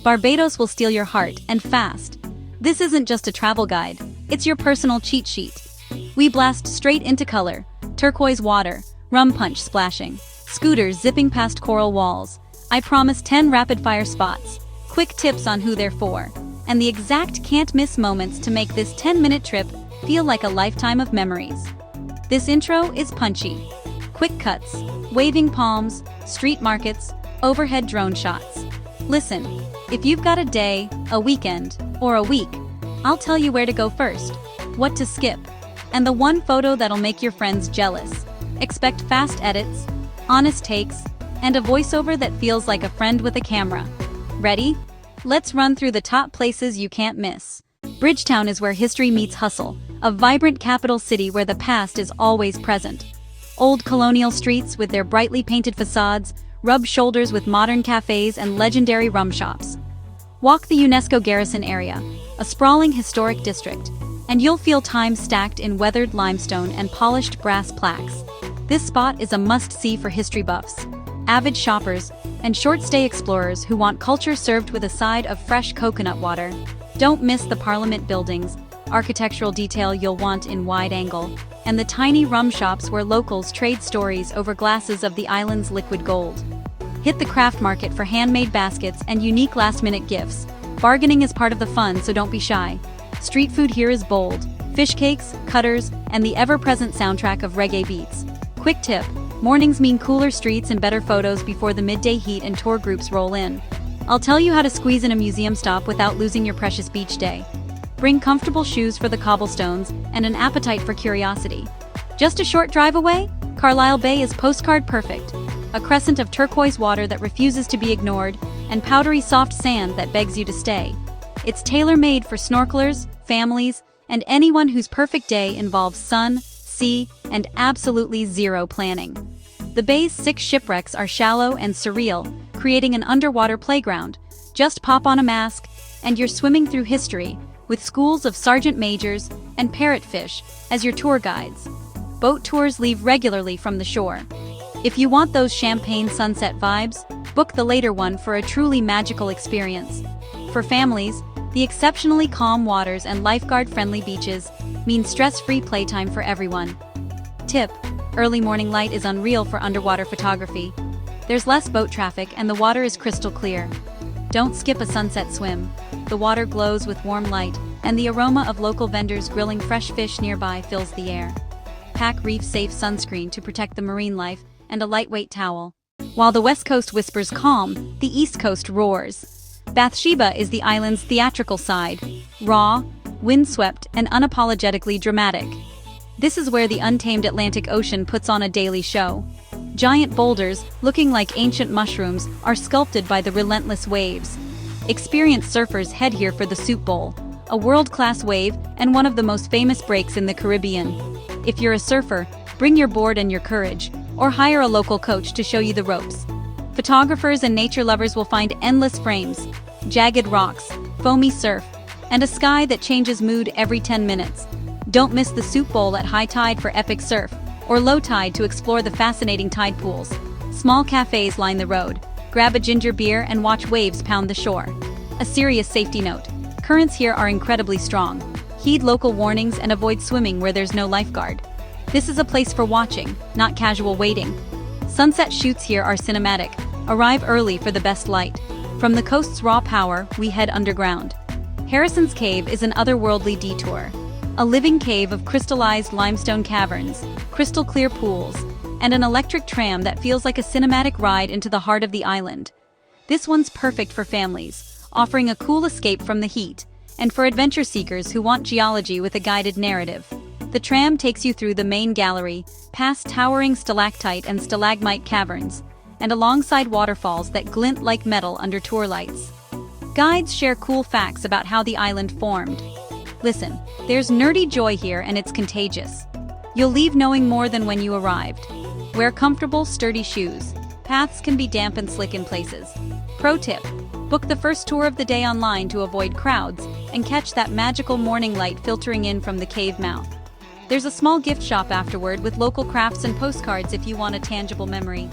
Barbados will steal your heart, and fast. This isn't just a travel guide, it's your personal cheat sheet. We blast straight into color, turquoise water, rum punch splashing, scooters zipping past coral walls. I promise 10 rapid-fire spots, quick tips on who they're for, and the exact can't-miss moments to make this 10-minute trip feel like a lifetime of memories. This intro is punchy. Quick cuts, waving palms, street markets, overhead drone shots. Listen, if you've got a day, a weekend, or a week, I'll tell you where to go first, what to skip, and the one photo that'll make your friends jealous. Expect fast edits, honest takes, and a voiceover that feels like a friend with a camera. Ready? Let's run through the top places you can't miss. Bridgetown is where history meets hustle, a vibrant capital city where the past is always present. Old colonial streets with their brightly painted facades rub shoulders with modern cafes and legendary rum shops. Walk the UNESCO Garrison area, a sprawling historic district, and you'll feel time stacked in weathered limestone and polished brass plaques. This spot is a must-see for history buffs, avid shoppers, and short-stay explorers who want culture served with a side of fresh coconut water. Don't miss the Parliament buildings, architectural detail you'll want in wide angle, and the tiny rum shops where locals trade stories over glasses of the island's liquid gold. Hit the craft market for handmade baskets and unique last-minute gifts. Bargaining is part of the fun, so don't be shy. Street food here is bold: fish cakes, cutters, and the ever-present soundtrack of reggae beats. Quick tip: mornings mean cooler streets and better photos before the midday heat and tour groups roll in. I'll tell you how to squeeze in a museum stop without losing your precious beach day. Bring comfortable shoes for the cobblestones and an appetite for curiosity. Just a short drive away, Carlisle Bay is postcard perfect. A crescent of turquoise water that refuses to be ignored, and powdery soft sand that begs you to stay. It's tailor-made for snorkelers, families, and anyone whose perfect day involves sun, sea, and absolutely zero planning. The bay's 6 shipwrecks are shallow and surreal, creating an underwater playground. Just pop on a mask, and you're swimming through history, with schools of sergeant majors and parrotfish as your tour guides. Boat tours leave regularly from the shore. If you want those champagne sunset vibes, book the later one for a truly magical experience. For families, the exceptionally calm waters and lifeguard-friendly beaches mean stress-free playtime for everyone. Tip: early morning light is unreal for underwater photography. There's less boat traffic and the water is crystal clear. Don't skip a sunset swim. The water glows with warm light, and the aroma of local vendors grilling fresh fish nearby fills the air. Pack reef-safe sunscreen to protect the marine life and a lightweight towel. While the West Coast whispers calm, the East Coast roars. Bathsheba is the island's theatrical side, raw, windswept, and unapologetically dramatic. This is where the untamed Atlantic Ocean puts on a daily show. Giant boulders, looking like ancient mushrooms, are sculpted by the relentless waves. Experienced surfers head here for the Soup Bowl, a world-class wave and one of the most famous breaks in the Caribbean. If you're a surfer, bring your board and your courage, or hire a local coach to show you the ropes. Photographers and nature lovers will find endless frames, jagged rocks, foamy surf, and a sky that changes mood every 10 minutes. Don't miss the Soup Bowl at high tide for epic surf, or low tide to explore the fascinating tide pools. Small cafes line the road. Grab a ginger beer and watch waves pound the shore. A serious safety note: currents here are incredibly strong. Heed local warnings and avoid swimming where there's no lifeguard. This is a place for watching, not casual waiting. Sunset shoots here are cinematic. Arrive early for the best light. From the coast's raw power, we head underground. Harrison's Cave is an otherworldly detour. A living cave of crystallized limestone caverns, crystal clear pools, and an electric tram that feels like a cinematic ride into the heart of the island. This one's perfect for families, offering a cool escape from the heat, and for adventure seekers who want geology with a guided narrative. The tram takes you through the main gallery, past towering stalactite and stalagmite caverns, and alongside waterfalls that glint like metal under tour lights. Guides share cool facts about how the island formed. Listen, there's nerdy joy here and it's contagious. You'll leave knowing more than when you arrived. Wear comfortable, sturdy shoes. Paths can be damp and slick in places. Pro tip: book the first tour of the day online to avoid crowds and catch that magical morning light filtering in from the cave mouth. There's a small gift shop afterward with local crafts and postcards if you want a tangible memory.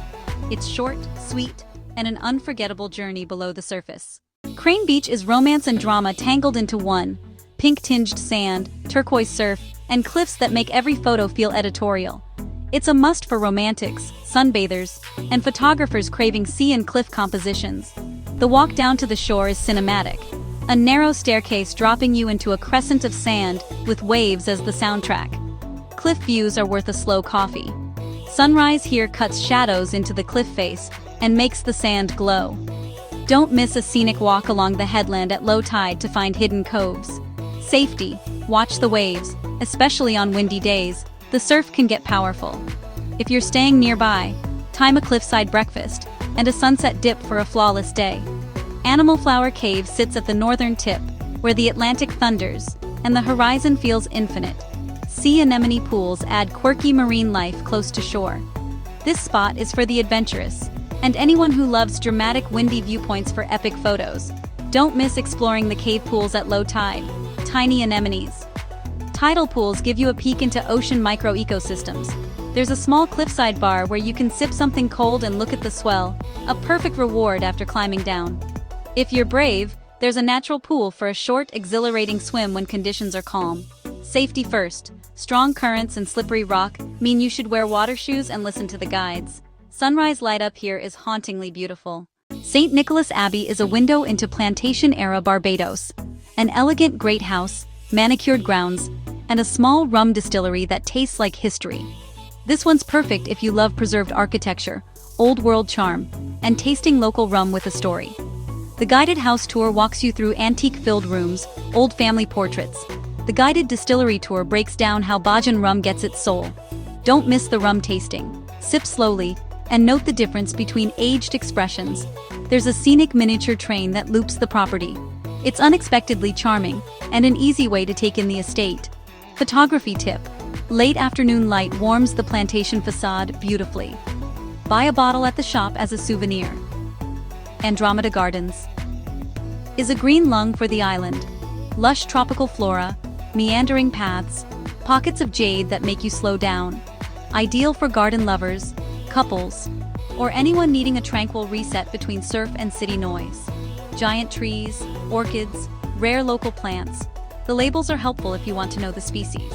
It's short, sweet, and an unforgettable journey below the surface. Crane Beach is romance and drama tangled into one. Pink-tinged sand, turquoise surf, and cliffs that make every photo feel editorial. It's a must for romantics, sunbathers, and photographers craving sea and cliff compositions. The walk down to the shore is cinematic. A narrow staircase dropping you into a crescent of sand with waves as the soundtrack. Cliff views are worth a slow coffee. Sunrise here cuts shadows into the cliff face and makes the sand glow. Don't miss a scenic walk along the headland at low tide to find hidden coves. Safety. Watch the waves, especially on windy days. The surf can get powerful. If you're staying nearby, time a cliffside breakfast and a sunset dip for a flawless day. Animal Flower Cave sits at the northern tip, where the Atlantic thunders and the horizon feels infinite. Sea anemone pools add quirky marine life close to shore. This spot is for the adventurous and anyone who loves dramatic windy viewpoints for epic photos. Don't miss exploring the cave pools at low tide. Tiny anemones. Tidal pools give you a peek into ocean micro-ecosystems. There's a small cliffside bar where you can sip something cold and look at the swell, a perfect reward after climbing down. If you're brave, there's a natural pool for a short, exhilarating swim when conditions are calm. Safety first. Strong currents and slippery rock mean you should wear water shoes and listen to the guides. Sunrise light up here is hauntingly beautiful. St. Nicholas Abbey is a window into plantation-era Barbados. An elegant great house, manicured grounds, and a small rum distillery that tastes like history. This one's perfect if you love preserved architecture, old-world charm, and tasting local rum with a story. The guided house tour walks you through antique-filled rooms, old family portraits. The guided distillery tour breaks down how Bajan rum gets its soul. Don't miss the rum tasting. Sip slowly, and note the difference between aged expressions. There's a scenic miniature train that loops the property. It's unexpectedly charming, and an easy way to take in the estate. Photography tip. Late afternoon light warms the plantation facade beautifully. Buy a bottle at the shop as a souvenir. Andromeda Gardens is a green lung for the island. Lush tropical flora, meandering paths, pockets of jade that make you slow down. Ideal for garden lovers, couples, or anyone needing a tranquil reset between surf and city noise. Giant trees, orchids, rare local plants. The labels are helpful if you want to know the species.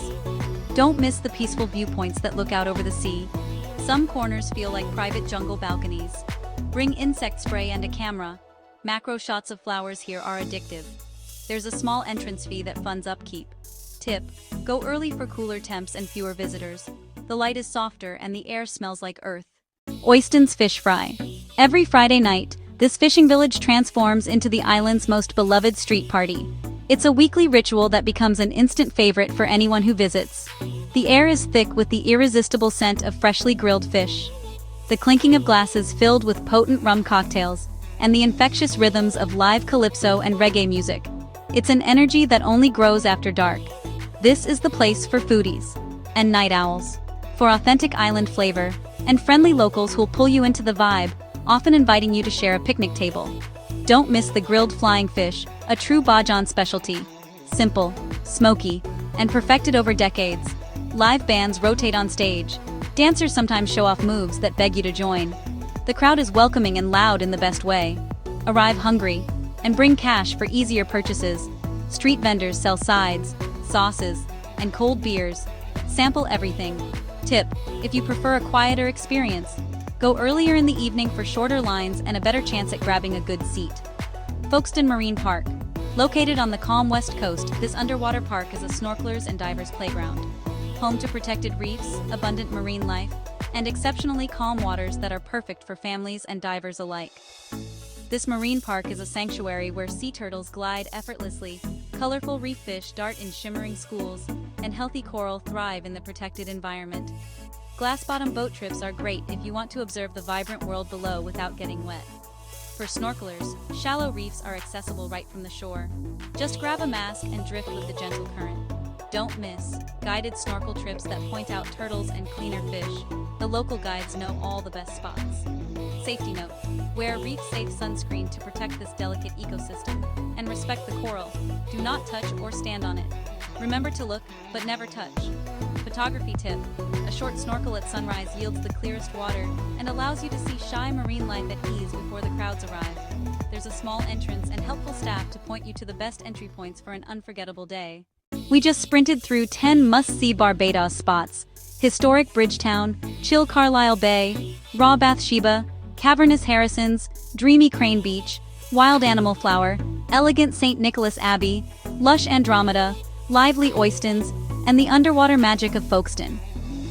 Don't miss the peaceful viewpoints that look out over the sea. Some corners feel like private jungle balconies. Bring insect spray and a camera. Macro shots of flowers here are addictive. There's a small entrance fee that funds upkeep. Tip: go early for cooler temps and fewer visitors. The light is softer and the air smells like earth. Oyston's Fish Fry. Every Friday night, this fishing village transforms into the island's most beloved street party. It's a weekly ritual that becomes an instant favorite for anyone who visits. The air is thick with the irresistible scent of freshly grilled fish, the clinking of glasses filled with potent rum cocktails, and the infectious rhythms of live calypso and reggae music. It's an energy that only grows after dark. This is the place for foodies and night owls, for authentic island flavor, and friendly locals who'll pull you into the vibe, often inviting you to share a picnic table. Don't miss the grilled flying fish, a true Bajan specialty. Simple, smoky, and perfected over decades. Live bands rotate on stage. Dancers sometimes show off moves that beg you to join. The crowd is welcoming and loud in the best way. Arrive hungry, and bring cash for easier purchases. Street vendors sell sides, sauces, and cold beers. Sample everything. Tip: if you prefer a quieter experience, go earlier in the evening for shorter lines and a better chance at grabbing a good seat. Folkestone Marine Park. Located on the calm west coast, this underwater park is a snorkelers and divers playground. Home to protected reefs, abundant marine life, and exceptionally calm waters that are perfect for families and divers alike. This marine park is a sanctuary where sea turtles glide effortlessly, colorful reef fish dart in shimmering schools, and healthy coral thrive in the protected environment. Glass-bottom boat trips are great if you want to observe the vibrant world below without getting wet. For snorkelers, shallow reefs are accessible right from the shore. Just grab a mask and drift with the gentle current. Don't miss guided snorkel trips that point out turtles and cleaner fish. The local guides know all the best spots. Safety note: wear reef-safe sunscreen to protect this delicate ecosystem, and respect the coral. Do not touch or stand on it. Remember to look, but never touch. Photography tip: a short snorkel at sunrise yields the clearest water and allows you to see shy marine life at ease before the crowds arrive. there's a small entrance and helpful staff to point you to the best entry points for an unforgettable day. We just sprinted through 10 must-see Barbados spots: historic Bridgetown, chill Carlisle Bay, raw Bathsheba, cavernous Harrison's, dreamy Crane Beach, wild Animal Flower, elegant St. Nicholas Abbey, lush Andromeda, lively Oystons, and the underwater magic of Folkestone.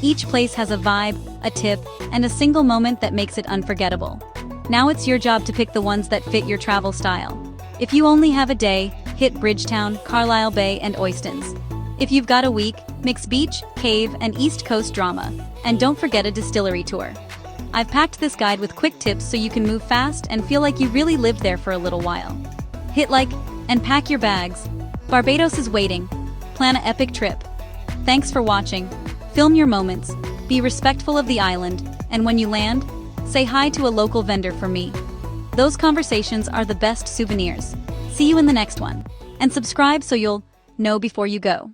Each place has a vibe, a tip, and a single moment that makes it unforgettable. Now it's your job to pick the ones that fit your travel style. If you only have a day, hit Bridgetown, Carlisle Bay, and Oystons. If you've got a week, mix beach, cave, and East Coast drama. And don't forget a distillery tour. I've packed this guide with quick tips so you can move fast and feel like you really lived there for a little while. Hit like and pack your bags. Barbados is waiting. Plan an epic trip. Thanks for watching. Film your moments, be respectful of the island, and when you land, say hi to a local vendor for me. Those conversations are the best souvenirs. See you in the next one. And subscribe so you'll know before you go.